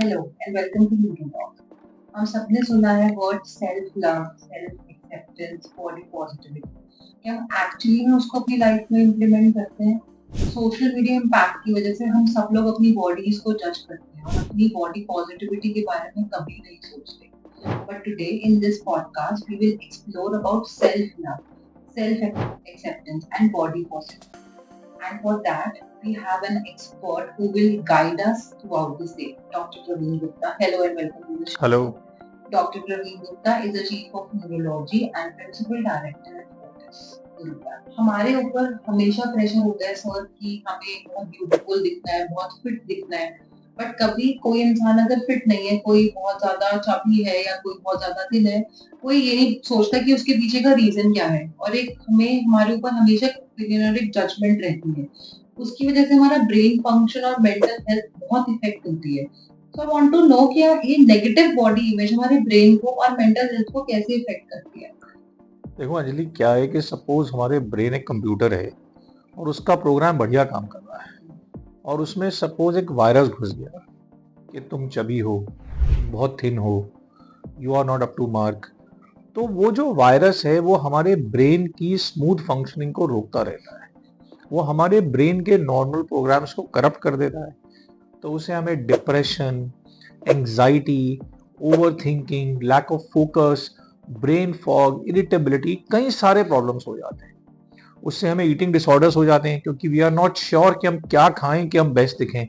Hello and welcome to neutron talk. हम सबने सुना है word self love, self acceptance, body positivity. क्या हम एक्चुअली में उसको अपनी लाइफ में इम्प्लीमेंट करते हैं? सोशल मीडिया इम्पैक्ट की वजह से हम सब लोग अपनी बॉडीज को जज करते हैं और अपनी बॉडी पॉजिटिविटी के बारे में कभी नहीं सोचते। But today in this podcast, we will explore about self-love, self-acceptance and body positivity. And for that, we have an expert who will guide us throughout the day, Dr. Praveen Gupta. Hello and welcome to the show. Hello. Dr. Praveen Gupta is the Chief of Neurology and Principal Director at Fortis. हमारे ऊपर हमेशा pressure होता है sir कि हमें बहुत beautiful दिखना है, बहुत फिट दिखना है। बट कभी कोई इंसान अगर फिट नहीं है, कोई बहुत ज्यादा चबी है या कोई बहुत ज्यादा थिन है, कोई ये नहीं सोचता कि उसके पीछे का रीजन क्या है। और एक हमें हमारे ऊपर हमेशा ओपिनियन और एक जजमेंट रहती है। उसकी वजह से हमारा ब्रेन फंक्शन और मेंटल हेल्थ बहुत इफेक्ट होती है। सो आई वांट टू नो कि ये नेगेटिव बॉडी इमेज हमारे ब्रेन को और मेंटल हेल्थ को कैसे इफेक्ट करती है। देखो अंजलि, क्या है कि सपोज हमारे ब्रेन एक कंप्यूटर है और उसका प्रोग्राम बढ़िया काम कर रहा है और उसमें सपोज एक वायरस घुस गया कि तुम चबी हो, बहुत थिन हो, you are not up to mark. तो वो जो वायरस है वो हमारे ब्रेन की स्मूथ फंक्शनिंग को रोकता रहता है, वो हमारे ब्रेन के नॉर्मल प्रोग्राम्स को करप्ट कर देता है। तो उसे हमें depression, anxiety, over thinking, lack of focus, brain fog, irritability, कई सारे प्रॉब्लम्स हो जाते हैं। उससे हमें ईटिंग डिसऑर्डर्स हो जाते हैं क्योंकि वी आर नॉट श्योर कि हम क्या खाएं कि हम बेस्ट दिखें।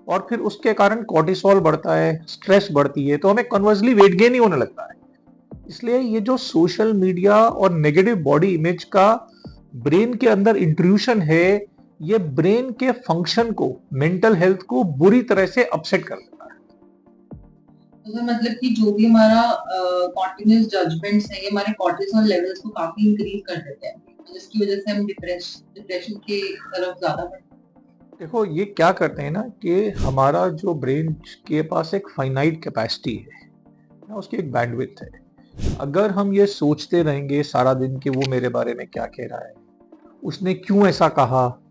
और फिर उसके कारण कॉर्टिसोल बढ़ता है, स्ट्रेस बढ़ती है, तो हमें कन्वर्सली वेट गेन ही होने लगता है। इसलिए ये जो सोशल मीडिया और नेगेटिव बॉडी इमेज का ब्रेन के अंदर इंट्रूशन है, ये ब्रेन के फंक्शन को, मेंटल हेल्थ को बुरी तरह से अपसेट कर देता है। तो मतलब कि जो भी हमारा कॉन्टिन्यूअस जजमेंट्स है, ये हमारे कॉर्टिसोल लेवल्स को काफी इंक्रीज कर देते हैं, जिसकी वजह से हम डिप्रेशन के तरफ ज्यादा बढ़ते हैं। देखो ये क्या करते हैं ना कि हमारा जो ब्रेन के पास एक फाइनाइट कैपेसिटी है ना, उसकी एक बैंडविड्थ है। अगर हम ये सोचते रहेंगे सारा दिन कि वो मेरे बारे में क्या कह रहा है, उसने क्यों ऐसा कहा,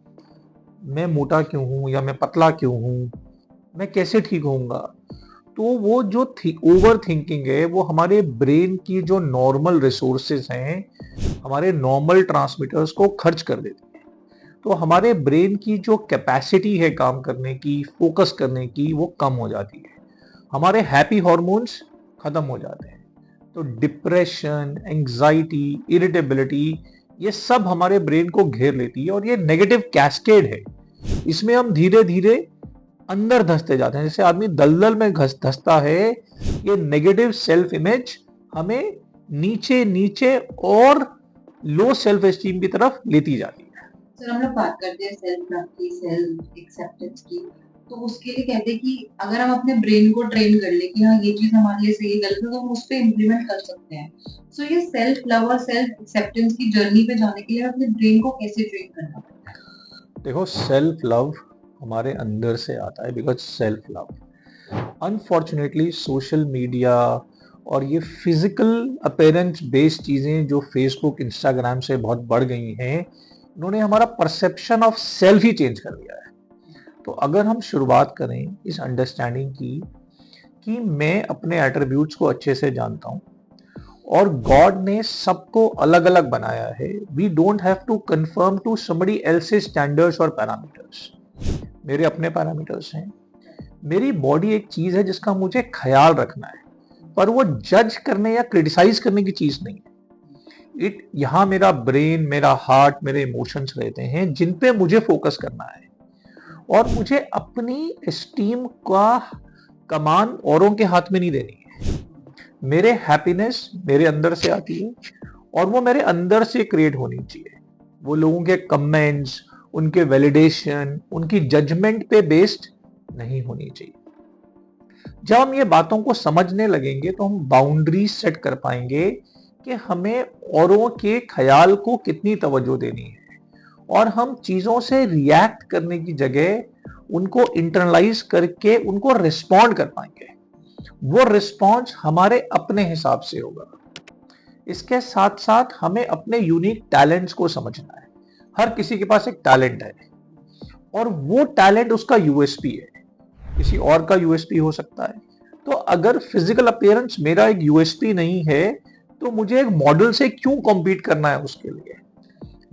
मैं मोटा क्यों हूं या मैं पतला क्यों हूं, मैं कैसे ठीक होऊंगा, तो वो जो ओवर थिंकिंग है वो हमारे ब्रेन की जो नॉर्मल रिसोर्सेज हैं, हमारे नॉर्मल ट्रांसमीटर्स को खर्च कर देती है। तो हमारे ब्रेन की जो कैपेसिटी है काम करने की, फोकस करने की, वो कम हो जाती है। हमारे हैप्पी हार्मोन्स खत्म हो जाते हैं। तो डिप्रेशन, एंग्जाइटी, इरिटेबिलिटी, ये सब हमारे ब्रेन को घेर लेती है और ये नेगेटिव कैस्केड है। इसमें हम धीरे धीरे अंदर धंसते जाते हैं, जैसे आदमी दलदल में धंसता है। ये नेगेटिव सेल्फ इमेज हमें नीचे नीचे और लो सेल्फ एस्टीम की तरफ लेती जाती है। सर हम लोग बात करते हैं सेल्फ लव की, सेल्फ एक्सेप्टेंस की, तो उसके लिए कहते हैं कि अगर हम अपने ब्रेन को ट्रेन कर ले कि हाँ ये चीज हमारे लिए सही गलत है, तो हम उस पर इम्प्लीमेंट कर सकते हैं। सो ये सेल्फ लव और सेल्फ एक्सेप्टेंस की जर्नी पे जाने के लिए अपने ब्रेन को कैसे ट्रेन करना पड़ता है? देखो सेल्फ लव हमारे अंदर से आता है, because self love, unfortunately social media और ये फिजिकल अपीयरेंस बेस्ड चीज़ें जो फेसबुक, इंस्टाग्राम से बहुत बढ़ गई हैं, इन्होंने हमारा perception of self he change कर दिया है। तो अगर हम शुरुआत करें इस अंडरस्टैंडिंग की कि मैं अपने एट्रीब्यूट्स को अच्छे से जानता हूँ और गॉड ने सबको अलग अलग बनाया है, we don't have to confirm to somebody else's standards और पैरामीटर्स। मेरे अपने पैरामीटर्स हैं। मेरी बॉडी एक चीज है जिसका मुझे ख्याल रखना है, पर वो जज करने या क्रिटिसाइज करने की चीज नहीं है। यहाँ मेरा ब्रेन, मेरा हार्ट, मेरे इमोशंस रहते हैं जिन पे मुझे फोकस करना है और मुझे अपनी एस्टीम का कमान औरों के हाथ में नहीं देनी है। मेरे हैप्पीनेस मेरे अंदर से आती है और वो मेरे अंदर से क्रिएट होनी चाहिए। वो लोगों के कमेंट्स, उनके वैलिडेशन, उनकी जजमेंट पे बेस्ड नहीं होनी चाहिए। जब हम ये बातों को समझने लगेंगे तो हम बाउंड्री सेट कर पाएंगे कि हमें औरों के ख्याल को कितनी तवज्जो देनी है और हम चीजों से रिएक्ट करने की जगह उनको इंटरनलाइज करके उनको रिस्पॉन्ड कर पाएंगे। वो रिस्पॉन्स हमारे अपने हिसाब से होगा। इसके साथ साथ हमें अपने यूनिक टैलेंट्स को समझना है। हर किसी के पास एक टैलेंट है और वो टैलेंट उसका यूएसपी है। किसी और का यूएसपी हो सकता है। तो अगर फिजिकल अपीयरेंस मेरा एक यूएसपी नहीं है तो मुझे एक मॉडल से क्यों कॉम्पीट करना है उसके लिए।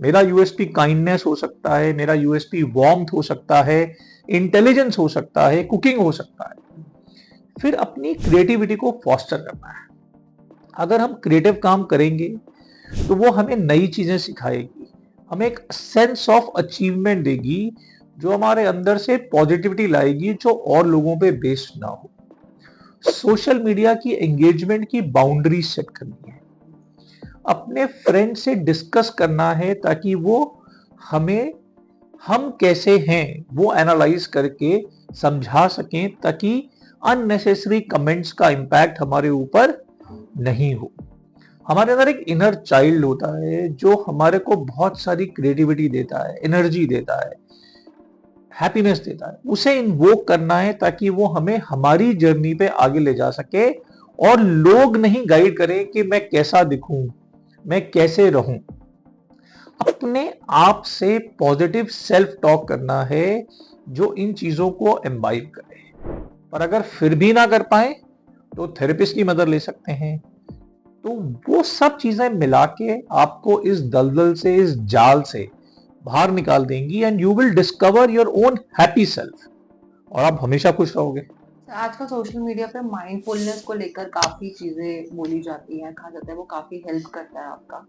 मेरा यूएसपी काइंडनेस हो सकता है, मेरा यूएसपी वार्मथ हो सकता है, इंटेलिजेंस हो सकता है, कुकिंग हो सकता है। फिर अपनी क्रिएटिविटी को फॉस्टर करना है। अगर हम क्रिएटिव काम करेंगे तो वो हमें नई चीजें सिखाएगी, हमें एक सेंस ऑफ अचीवमेंट देगी जो हमारे अंदर से पॉजिटिविटी लाएगी, जो और लोगों पे बेस्ड ना हो। सोशल मीडिया की एंगेजमेंट की बाउंड्री सेट करनी है, अपने फ्रेंड से डिस्कस करना है ताकि वो हमें हम कैसे हैं वो एनालाइज करके समझा सकें, ताकि अननेसेसरी कमेंट्स का इंपैक्ट हमारे ऊपर नहीं हो। हमारे अंदर एक इनर चाइल्ड होता है जो हमारे को बहुत सारी क्रिएटिविटी देता है, एनर्जी देता है, हैप्पीनेस देता है। उसे इन्वोक करना है ताकि वो हमें हमारी जर्नी पे आगे ले जा सके और लोग नहीं गाइड करें कि मैं कैसा दिखूं, मैं कैसे रहूं। अपने आप से पॉजिटिव सेल्फ टॉक करना है जो इन चीजों को एम्बाइब करे। पर अगर फिर भी ना कर पाए तो थेरेपिस्ट की मदद ले सकते हैं। तो वो सब चीजें मिला के आपको इस दलदल से, इस जाल से बाहर निकाल देंगी and you will discover your own happy self, और आप हमेशा खुश रहोगे। आजकल सोशल मीडिया पे माइंडफुलनेस को लेकर काफी चीजें बोली जाती हैं, कहा जाता है वो काफी हेल्प करता है आपका।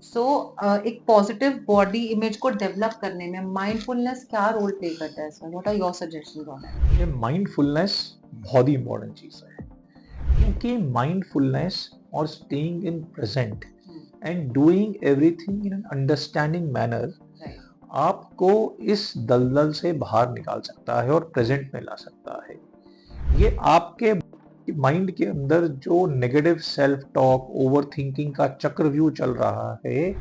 सो एक पॉजिटिव बॉडी इमेज को डेवलप करने में माइंडफुलनेस क्या रोल प्ले करता है इसमें? What are your suggestions on it? ये माइंडफुलनेस बहुत ही इंपॉर्टेंट चीज है, क्योंकि माइंडफुलनेस और staying in present and doing everything in an understanding manner आपको इस दलदल से बाहर निकाल सकता है और प्रेजेंट में ला सकता है। ये आपके माइंड के अंदर जो negative self talk, over thinking का चक्रव्यूह चल रहा है,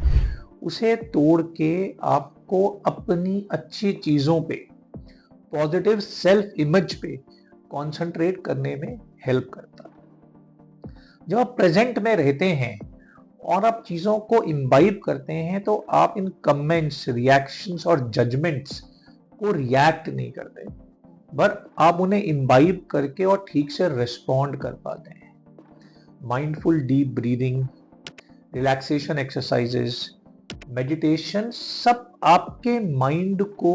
उसे तोड़ के आपको अपनी अच्छी चीजों पे, पॉजिटिव सेल्फ इमेज पे कंसंट्रेट करने में हेल्प करता है। जब आप प्रेजेंट में रहते हैं और आप चीजों को इम्बाइब करते हैं तो आप इन कमेंट्स, रिएक्शंस और जजमेंट्स को रिएक्ट नहीं करते, बट आप उन्हें इम्बाइब करके और ठीक से रिस्पॉन्ड कर पाते हैं। Mindful deep breathing, relaxation exercises, meditation सब आपके माइंड को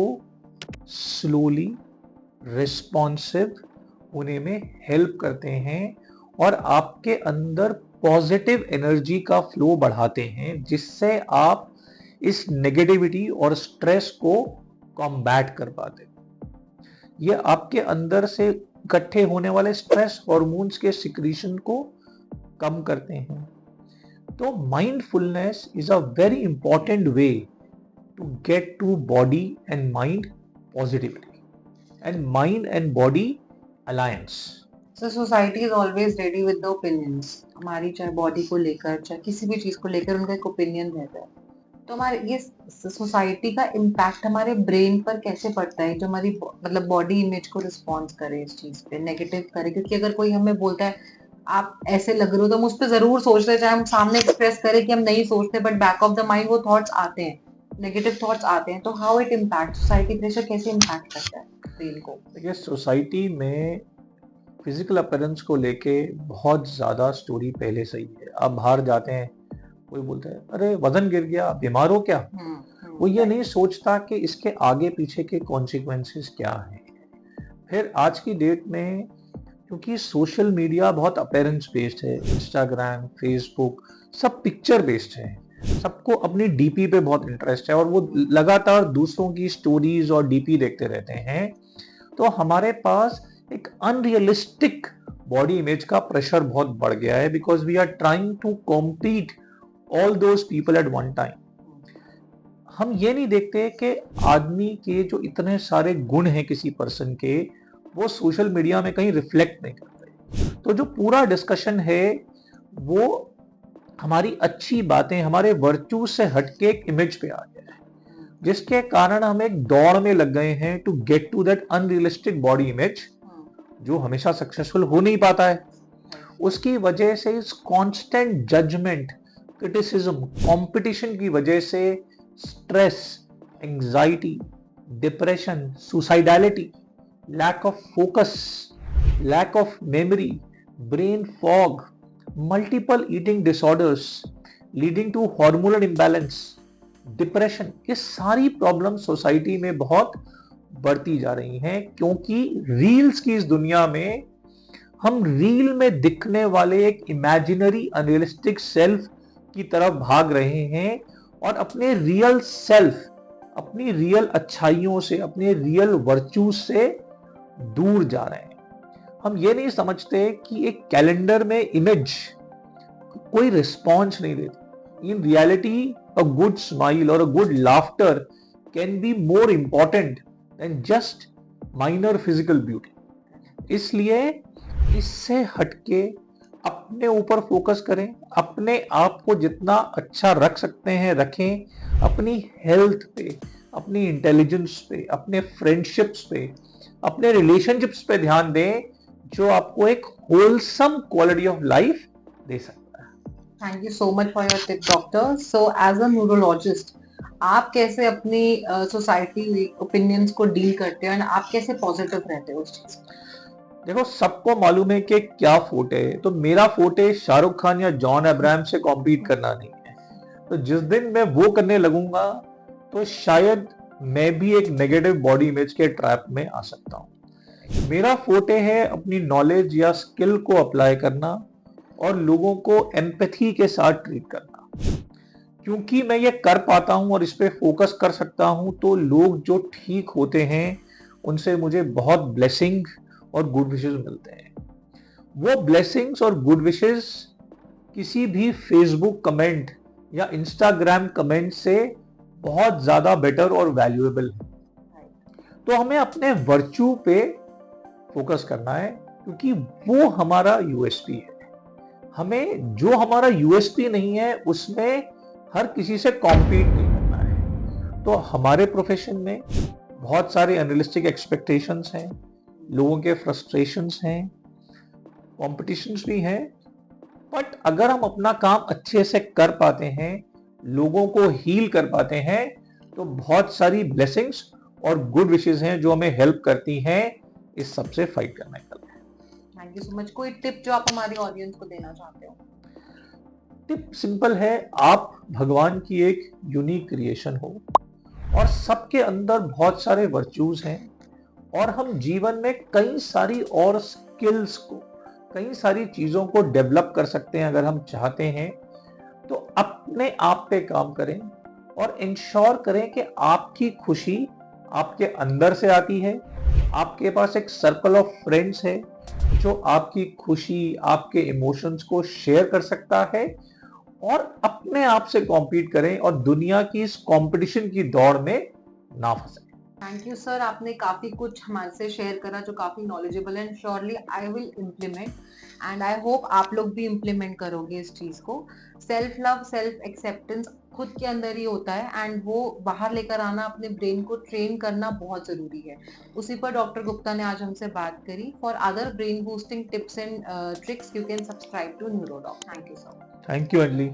स्लोली रिस्पॉन्सिव होने में हेल्प करते हैं और आपके अंदर पॉजिटिव एनर्जी का फ्लो बढ़ाते हैं, जिससे आप इस नेगेटिविटी और स्ट्रेस को कॉम्बैट कर पाते हैं। ये आपके अंदर से इकट्ठे होने वाले स्ट्रेस हार्मोन्स के सिक्रीशन को कम करते हैं। तो mindfulness is a very important way to get to body and mind positivity and mind and body alliance. So society is always ready with the opinions. हमारी चाहे बॉडी को लेकर, चाहे किसी भी चीज को लेकर उनका एक ओपिनियन रहता है। तो हमारे ये सोसाइटी का इम्पैक्ट हमारे ब्रेन पर कैसे पड़ता है, जो हमारी मतलब बॉडी इमेज को रिस्पॉन्स करे इस चीज पे, नेगेटिव करे? क्योंकि अगर कोई हमें बोलता है आप ऐसे लग रहे हो, तो हम उस पर जरूर सोचते हैं, चाहे हम सामने एक्सप्रेस करें कि हम नहीं सोचते, but back of the mind वो थॉट्स आते हैं, नेगेटिव थॉट्स आते हैं। तो how it impact, society pressure कैसे इम्पैक्ट करता है ब्रेन को? देखिए, सोसाइटी में फिजिकल अपीयरेंस को लेके बहुत ज़्यादा स्टोरी पहले से ही है। आप बाहर जाते हैं, कोई बोलता है अरे वजन गिर गया, बीमार हो क्या? वो ये नहीं सोचता कि इसके आगे पीछे के कॉन्सिक्वेंसेस क्या हैं। फिर आज की डेट में क्योंकि सोशल मीडिया बहुत अपीयरेंस बेस्ड है, इंस्टाग्राम, फेसबुक सब पिक्चर बेस्ड है, सबको अपनी डीपी पे बहुत इंटरेस्ट है और वो लगातार दूसरों की स्टोरीज और डीपी देखते रहते हैं। तो हमारे पास एक अनरियलिस्टिक बॉडी इमेज का प्रेशर बहुत बढ़ गया है, because we are trying to compete all those people at one time. हम ये नहीं देखते कि आदमी के जो इतने सारे गुण हैं किसी पर्सन के, वो सोशल मीडिया में कहीं रिफ्लेक्ट नहीं करते। तो जो पूरा डिस्कशन है वो हमारी अच्छी बातें, हमारे वर्च्यू से हटके एक इमेज पे आ गया है, जिसके कारण हम एक दौड़ में लग गए हैं to get to that unrealistic body image, जो हमेशा सक्सेसफुल हो नहीं पाता है। उसकी वजह से इस कांस्टेंट जजमेंट, क्रिटिसिज्म, कंपटीशन की वजह से stress, anxiety, depression, suicidality lack of focus, lack of memory, brain fog, multiple eating disorders leading to hormonal imbalance, depression, ये सारी प्रॉब्लम सोसाइटी में बहुत बढ़ती जा रही हैं क्योंकि रील्स की इस दुनिया में हम रील में दिखने वाले एक इमेजिनरी अनरियलिस्टिक सेल्फ की तरफ भाग रहे हैं और अपने रियल सेल्फ, अपनी रियल अच्छाइयों से, अपने रियल वर्च्यूज से दूर जा रहे हैं। हम ये नहीं समझते कि एक कैलेंडर में इमेज कोई रिस्पॉन्स नहीं देती। In reality a good smile और a good laughter can be more important than just minor physical beauty. इसलिए इससे हटके अपने ऊपर फोकस करें, अपने आप को जितना अच्छा रख सकते हैं रखें, अपनी हेल्थ पे, अपनी इंटेलिजेंस पे, अपने फ्रेंडशिप्स पे, अपने रिलेशनशिप्स पे ध्यान दें जो आपको एक होलसम क्वालिटी ऑफ लाइफ दे सकता है। Thank you so much for your tip doctor. So as a neurologist आप कैसे अपनी सोसाइटी ओपिनियंस को डील करते हो एंड आप कैसे पॉजिटिव रहते हो उस चीज में? देखो, सबको मालूम है कि क्या फोटे है, तो मेरा फोटे शाहरुख खान या जॉन अब्राहम से कॉम्पीट करना नहीं है। तो जिस दिन मैं वो करने लगूंगा तो शायद मैं भी एक नेगेटिव बॉडी इमेज के ट्रैप में आ सकता हूँ। मेरा फोटे है अपनी नॉलेज या स्किल को अप्लाई करना और लोगों को एम्पैथी के साथ ट्रीट करना। क्योंकि मैं ये कर पाता हूं और इस पे फोकस कर सकता हूं तो लोग जो ठीक होते हैं उनसे मुझे बहुत ब्लेसिंग और गुड विशेस मिलते हैं। वो ब्लेसिंग्स और गुड विशेस किसी भी फेसबुक कमेंट या इंस्टाग्राम कमेंट से बहुत ज्यादा बेटर और वैल्यूएबल है। तो हमें अपने वर्च्यू पे फोकस करना है क्योंकि वो हमारा यूएसपी है। हमें जो हमारा यूएसपी नहीं है उसमें हर किसी से कॉम्पीट नहीं करना है। तो हमारे प्रोफेशन में बहुत सारे अनरियलिस्टिक एक्सपेक्टेशंस हैं, लोगों के फ्रस्ट्रेशंस हैं, कॉम्पिटिशन्स भी हैं, बट अगर हम अपना काम अच्छे से कर पाते हैं, लोगों को हील कर पाते हैं, तो बहुत सारी ब्लेसिंग्स और गुड विशेस हैं जो हमें हेल्प करती हैं इस सबसे फाइट करने के लिए। Thank you so much. कोई टिप जो आप हमारी ऑडियंस को देना चाहते हो? टिप सिंपल है, आप भगवान की एक यूनिक क्रिएशन हो और सबके अंदर बहुत सारे वर्च्यूज हैं और हम जीवन में कई सारी और स्किल्स को, कई सारी चीजों को डेवलप कर सकते हैं अगर हम चाहते हैं। तो अपने आप पे काम करें और इंश्योर करें कि आपकी खुशी आपके अंदर से आती है। आपके पास एक सर्कल ऑफ फ्रेंड्स है जो आपकी खुशी, आपके इमोशंस को शेयर कर सकता है और अपने आप से कॉम्पीट करें और दुनिया की इस कंपटीशन की दौड़ में ना फंसे। थैंक यू सर, आपने काफी कुछ हमारे से शेयर करा जो काफी नॉलेजेबल है and surely I will implement and I hope आप लोग भी इम्प्लीमेंट करोगे इस चीज को। सेल्फ लव, सेल्फ एक्सेप्टेंस खुद के अंदर ही होता है एंड वो बाहर लेकर आना, अपने ब्रेन को ट्रेन करना बहुत जरूरी है। उसी पर डॉक्टर गुप्ता ने आज हमसे बात करी। For other brain boosting tips and tricks you can subscribe to NeuroDoc. Thank you sir. Thank you Anjali.